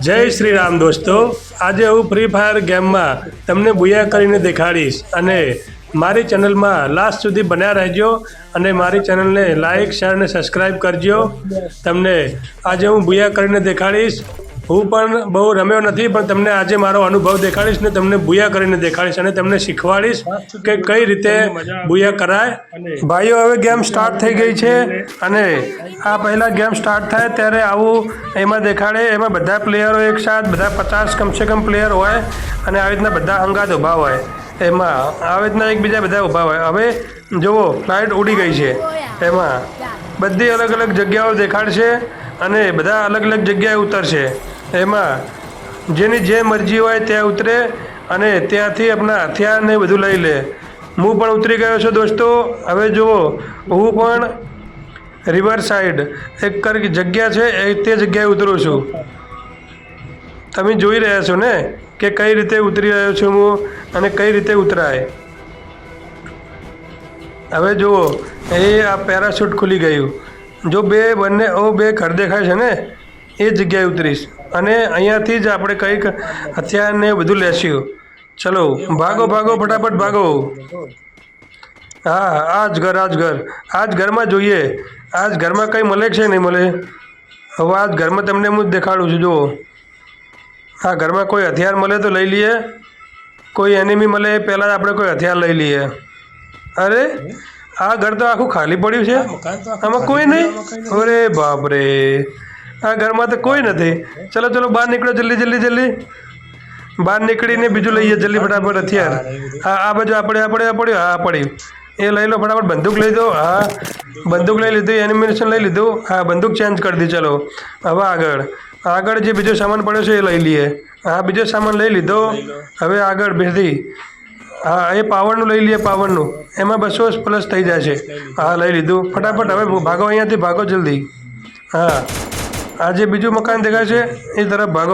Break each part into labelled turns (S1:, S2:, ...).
S1: જય શ્રી રામ દોસ્તો, આજે હું ફ્રી ફાયર ગેમમાં તમને બુયા કરીને દેખાડીશ અને મારી ચેનલમાં લાસ્ટ સુધી બન્યા રહેજો અને મારી ચેનલને લાઇક શેર અને સબસ્ક્રાઈબ કરજો। તમને આજે હું બુયા કરીને દેખાડીશ। હું પણ બહુ રમ્યો નથી, પણ તમને આજે મારો અનુભવ દેખાડીશ ને તમને બુયા કરીને દેખાડીશ અને તમને શીખવાડીશ કે કઈ રીતે બુયા કરાય। ભાઈઓ, હવે ગેમ સ્ટાર્ટ થઈ ગઈ છે અને આ પહેલાં ગેમ સ્ટાર્ટ થાય ત્યારે આવું એમાં દેખાડે। એમાં બધા પ્લેયરો એકસાથ બધા 50 કમસે કમ પ્લેયર હોય અને આવી રીતના બધા હંગાત ઊભા હોય। એમાં આવી રીતના એકબીજા બધા ઊભા હોય। હવે જુઓ, ફ્લાઇટ ઉડી ગઈ છે, એમાં બધી અલગ અલગ જગ્યાઓ દેખાડશે અને બધા અલગ અલગ જગ્યાએ ઉતરશે। એમાં જેની જે મરજી હોય ત્યાં ઉતરે અને ત્યાંથી આપણા હથિયાર ને બધું લઈ લે। હું પણ ઉતરી ગયો છું દોસ્તો। હવે જુઓ, હું પણ રિવર સાઈડ એક જગ્યા છે તે જગ્યાએ ઉતરું છું। તમે જોઈ રહ્યા છો ને કે કઈ રીતે ઉતરી રહ્યો છું હું અને કઈ રીતે ઉતરાય। હવે જુઓ, આ પેરાશૂટ ખુલી ગયું। જો બે ઘર દેખાય છે ને એ જગ્યાએ ઉતરીશ અને અહીંયાથી જ આપણે કંઈક હથિયાર ને બધું લેશું। ચલો ભાગો ભાગો, ફટાફટ ભાગો। હા, આ જ ઘરમાં જોઈએ। આ જ ઘરમાં કંઈ મળે છે નહીં મળે। હવે આ જ ઘરમાં તમને હું દેખાડું છું। જુઓ, આ ઘરમાં કોઈ હથિયાર મળે તો લઈ લઈએ, કોઈ એનિમી મળે પહેલાં આપણે કોઈ હથિયાર લઈ લઈએ। અરે, આ ઘર તો આખું ખાલી પડ્યું છે, આમાં કોઈ નહીં। અરે બાપરે, આ ઘરમાં તો કોઈ નથી। ચલો ચલો, બહાર નીકળો, જલ્દી બહાર નીકળીને બીજું લઈએ જલ્દી ફટાફટ હથિયાર। હા, આ બાજુ પડ્યું। હા, પડ્યું, એ લઈ લો ફટાફટ। બંદૂક લઈ દો। હા, બંદૂક લઈ લીધું, એનિમેશન લઈ લીધું। હા, બંદૂક ચેન્જ કરી દી। ચલો હવે આગળ જે બીજો સામાન પડ્યો છે એ લઈ લઈએ। હા, બીજો સામાન લઈ લીધો। હવે આગળ બેસી, હા, એ પાવરનું લઈ લઈએ। પાવરનું એમાં 200+ થઈ જાય છે। હા, લઈ લીધું ફટાફટ। હવે ભાગો, અહીંયાથી ભાગો જલ્દી। હા, આ જે બીજું મકાન દેખાય છે એ તરફ ભાગો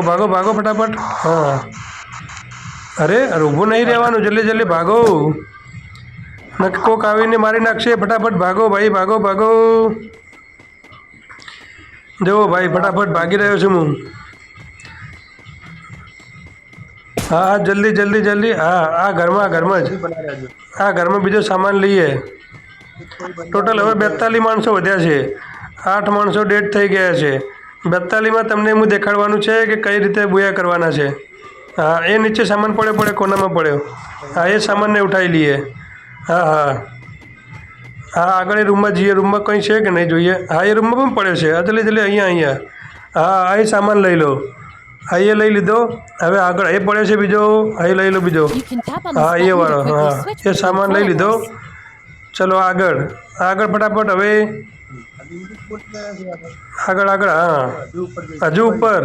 S1: ફટાફટ। હા, અરે ઊભું નહીં રહેવાનું, જલ્દી ભાગો, કોક આવીને મારી નાખશે। ફટાફટ ભાગો ભાઈ, ભાગો। જુઓ ભાઈ, ફટાફટ ભાગી રહ્યો છું હું। હા, જલ્દી। હા, આ ઘરમાં જ આ ઘરમાં બીજો સામાન લઈએ। ટોટલ હવે 42 માણસો વધ્યા છે। 8 માણસો ડેડ થઈ ગયા છે। 42માં તમને હું દેખાડવાનું છે કે કઈ રીતે બુયા કરવાના છે। હા, એ નીચે સામાન પડ્યો કોનામાં પડ્યો। હા, એ સામાનને ઉઠાવી લઈએ। હા, આગળ એ રૂમમાં જઈએ। રૂમમાં કંઈ છે કે નહીં જોઈએ। હા, એ રૂમમાં પણ પડ્યો છે। હા, જલ્દી અહીંયા। હા, એ સામાન લઈ લો। હા, એ લઈ લીધો। હવે આગળ એ પડ્યો છે બીજો। હા, એ લઈ લો બીજો। હા, એ વાળો। હા, એ સામાન લઈ લીધો। ચલો આગળ ફટાફટ। હવે આગળ। હા, હજુ ઉપર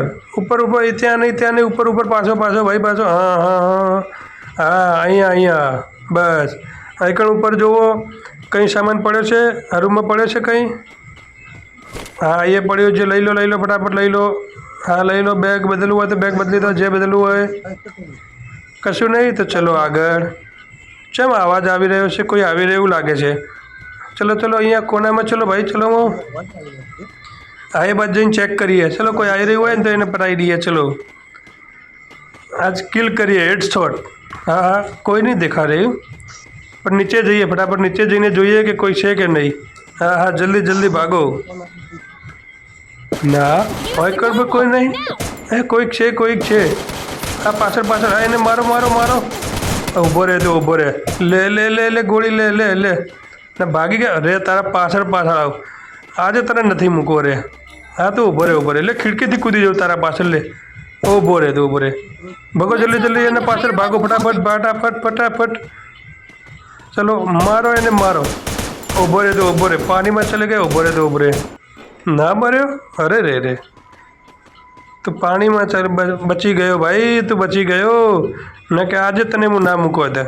S1: ત્યાં નહીં, ઉપર પાછો ભાઈ, પાછો। હા, અહીંયા બસ। આગળ ઉપર જુઓ, કંઈ સામાન પડ્યો છે આ રૂમમાં પડ્યો છે કંઈ। હા, એ પડ્યું છે, લઈ લો ફટાફટ લઈ લો। હા, લઈ લો। બેગ બદલવું હોય તો બેગ બદલી દો, જે બદલવું હોય। કશું નહીં તો ચલો આગળ। કેમ અવાજ આવી રહ્યો છે? કોઈ આવી રહ્યું લાગે છે। ચલો અહીંયા કોનામાં, ચલો ભાઈ, ચલો। હા, એ બાજુ જઈને ચેક કરીએ। ચલો, કોઈ આવી રહ્યું હોય ને તો એને પટાવી દઈએ। ચલો, આજ કિલ કરીએ, હેડશોટ। હા, કોઈ નહીં દેખા રહ્યું, પણ નીચે જઈએ ફટાફટ। નીચે જઈને જોઈએ કે કોઈ છે કે નહીં। હા, જલ્દી ભાગો। ના, કોઈ નહીં। કોઈક છે। હા, પાછળ। હા, એને મારો। ઊભો રહે। લે ગોળી લે ને ભાગી ગયા। અરે, તારા પાછળ આવ। આજે તને નથી મૂકવો રે। હા, તો ઊભો રહે। એટલે ખિડકીથી કૂદી જાઉં તારા પાછળ। લે, ઊભો રહે। ભાગો જલ્દી એને પાછળ ભાગો ફટાફટ। ચલો, મારો એને મારો। ઊભો રહે। પાણીમાં ચલે ગયો। ઊભો રહે। ના મર્યો? અરે રે, તું પાણીમાં ચાલ, બચી ગયો ભાઈ, તું બચી ગયો। ને કે આજે તને હું ના મૂકવા દે।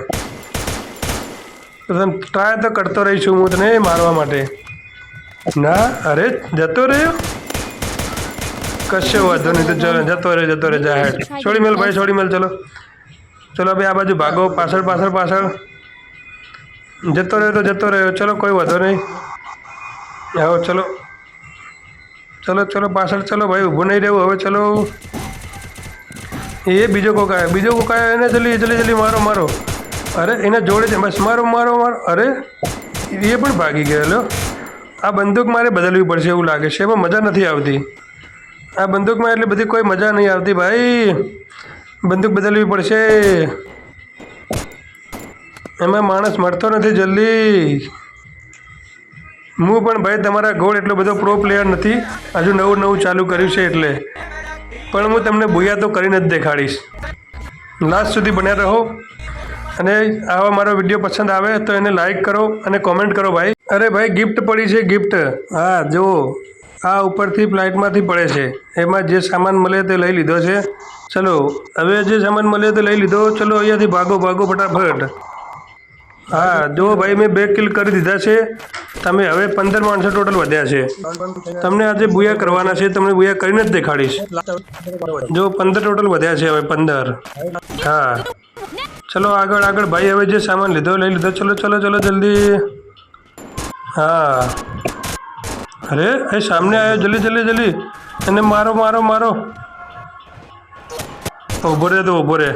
S1: ટ્રાય તો કરતો રહીશું હું તને મારવા માટે। ના, અરે જતો રહ્યો। કશો વાંધો નહીં, તો ચલો જતો રહે જાહેર। છોડી મેલ ભાઈ, છોડી મેલ। ચલો ભાઈ, આ બાજુ ભાગો, પાછળ। જતો રહ્યો। ચલો, કોઈ વાંધો નહીં। આવો, ચલો પાછળ। ચલો ભાઈ, ઊભું નહીં રહેવું હવે। ચલો, એ બીજો કોક આવ્યો એને જલ્દી જલ્દી જલ્દી મારો મારો. અરે એના જોડે છે બસ મારો મારો મારો. અરે એ પણ ભાગી ગયેલો. આ બંદૂક મારે બદલવી પડશે એવું લાગે છે, એમાં મજા નથી આવતી. આ બંદૂકમાં એટલી બધી કોઈ મજા નહીં આવતી ભાઈ. બંદૂક બદલવી પડશે, એમાં માણસ મળતો નથી જલ્દી. હું પણ ભાઈ તમારા ગોળ એટલો બધો પ્રો પ્લેયર નથી, હજુ નવું નવું ચાલુ કર્યું છે એટલે. પણ હું તમને બુયા તો કરીને જ દેખાડીશ. લાસ્ટ સુધી બન્યા રહો. અને આવા મારો વિડીયો પસંદ આવે તો એને લાઈક કરો અને કોમેન્ટ કરો ભાઈ. અરે ભાઈ ગિફ્ટ પડી છે ગિફ્ટ. હા જુઓ, આ ઉપરથી ફ્લાઇટમાંથી પડે છે. એમાં જે સામાન મળે તે લઈ લીધો છે. ચલો હવે જે સામાન મળે તે લઈ લીધો. ચલો અહીંયાથી ભાગો ભાગો ફટાફટ. હા જુઓ ભાઈ મેં 2 કિલ કરી દીધા છે. તમે હવે 15 માણસો ટોટલ વધ્યા છે. તમને આજે બુયા કરવાના છે, તમને બુયા કરીને જ દેખાડીશ. જો 15 ટોટલ વધ્યા છે હવે 15. હા ચલો આગળ આગળ ભાઈ. હવે જે સામાન લીધો લઈ લીધો. ચલો ચલો ચલો જલ્દી. હા અરે એ સામને આવ્યો, જલ્દી જલ્દી જલ્દી એને મારો મારો મારો. ઊભો રહે તો ઊભો રહે,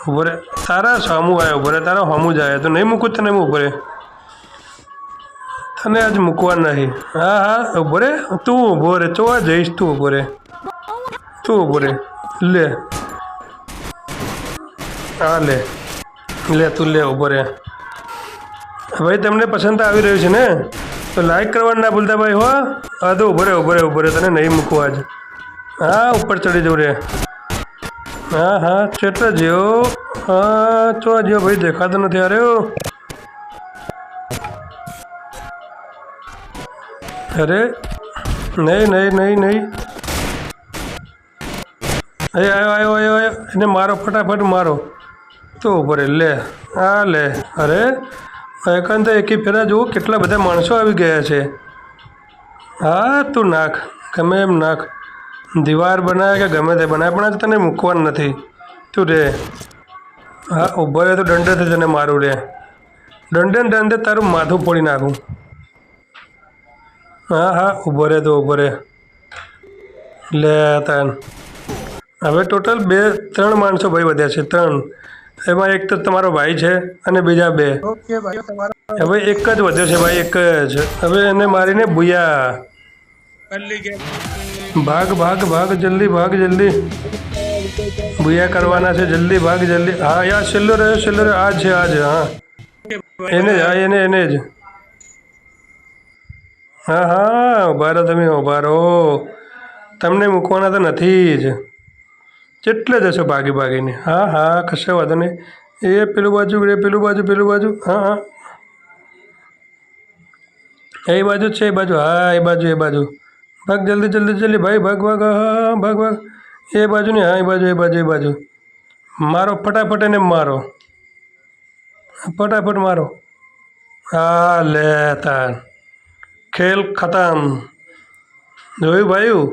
S1: ઊભો રહે. તારા સામું આવ્યો, ઊભો રહે. તારા સામું જ આવ્યો તો નહીં મૂકું તને. ઊભો રહે, તને આજ મૂકવા નહીં. હા હા ઊભો રહે, તું ઊભો રહે. ચોવા જઈશ તું. ઊભો રહે, તું ઊભો રહે. લે હા લે લે તું લે. ઊભો રહે ભાઈ. તમને પસંદ આવી રહ્યું છે ને તો લાઈક કરવાનું ના ભૂલતા ભાઈ. હો હા તો ઊભો રહે ઊભો રહે ઊભો રહે. તને નહીં મૂકવા આજ. હા ઉપર ચડી જવું રે. હા હા ચેટલા જેવો. હા ચો જેવો ભાઈ દેખાતો નથી. અરે અરે નહીં નહીં નહીં નહીં. આવ્યો આવ્યો આવ્યો આવ્યો. એને મારો ફટાફટ મારો. તો ઊભો રહે. લે હા લે. અરે એકાંત એકી ફેરા જુઓ કેટલા બધા માણસો આવી ગયા છે. હા તું નાખ, ગમે એમ નાખ. દીવાર બનાવે કે ગમે તે બનાવે, પણ આજે તને મૂકવાનું નથી. તું રે. હા ઊભો રહે તો દંડેથી તને મારું રે. દંડે દંડે તારું માથું ફોડી નાખું. હા હા ઊભો રહે તો ઊભો રહે. લે તાન હવે ટોટલ 3 માણસો ભાઈ વધ્યા છે. 3. એમાં એક તો તમારો ભાઈ છે અને બીજા 2. હવે એક જ વધ્યો છે ભાઈ, એક જ. હવે એને મારીને બુયા. ભાગ ભાગ ભાગ જલ્દી ભાગ જલ્દી. બુયા કરવાના છે, જલ્દી ભાગ જલ્દી. હા યાર છેલ્લો રહ્યો છેલ્લો રહ્યો. આ છે આ છે. હા એને જ. હા એને જ. હા હા ઊભા રહો તમે, ઊભા રહો. તમને મૂકવાના તો નથી જ. જેટલે જશો ભાગી ભાગીને. હા હા કશો વાંધો નહીં. એ પેલું બાજુ રે, પેલું બાજુ પેલું બાજુ. હા હા એ બાજુ જ છે, એ બાજુ. હા એ બાજુ એ બાજુ. ભાગ જલ્દી જલ્દી જલ્દી ભાઈ. ભાગ ભાગ. હા ભાગ ભાગ. એ બાજુ નહીં. હા એ બાજુ એ બાજુ એ બાજુ. મારો ફટાફટ એને મારો. ફટાફટ મારો. હા લે તાર. ખેલ ખતમ. જોયું ભાઈ.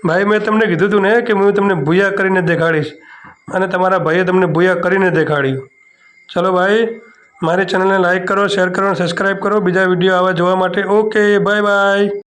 S1: ભાઈ મેં તમને કીધું હતું ને કે હું તમને બુયા કરીને દેખાડીશ, અને તમારા ભાઈએ તમને બુયા કરીને દેખાડ્યું. ચલો ભાઈ મારી ચેનલને લાઈક કરો, શેર કરો અને સબસ્ક્રાઈબ કરો બીજા વિડીયો આવા જોવા માટે. Okay bye bye.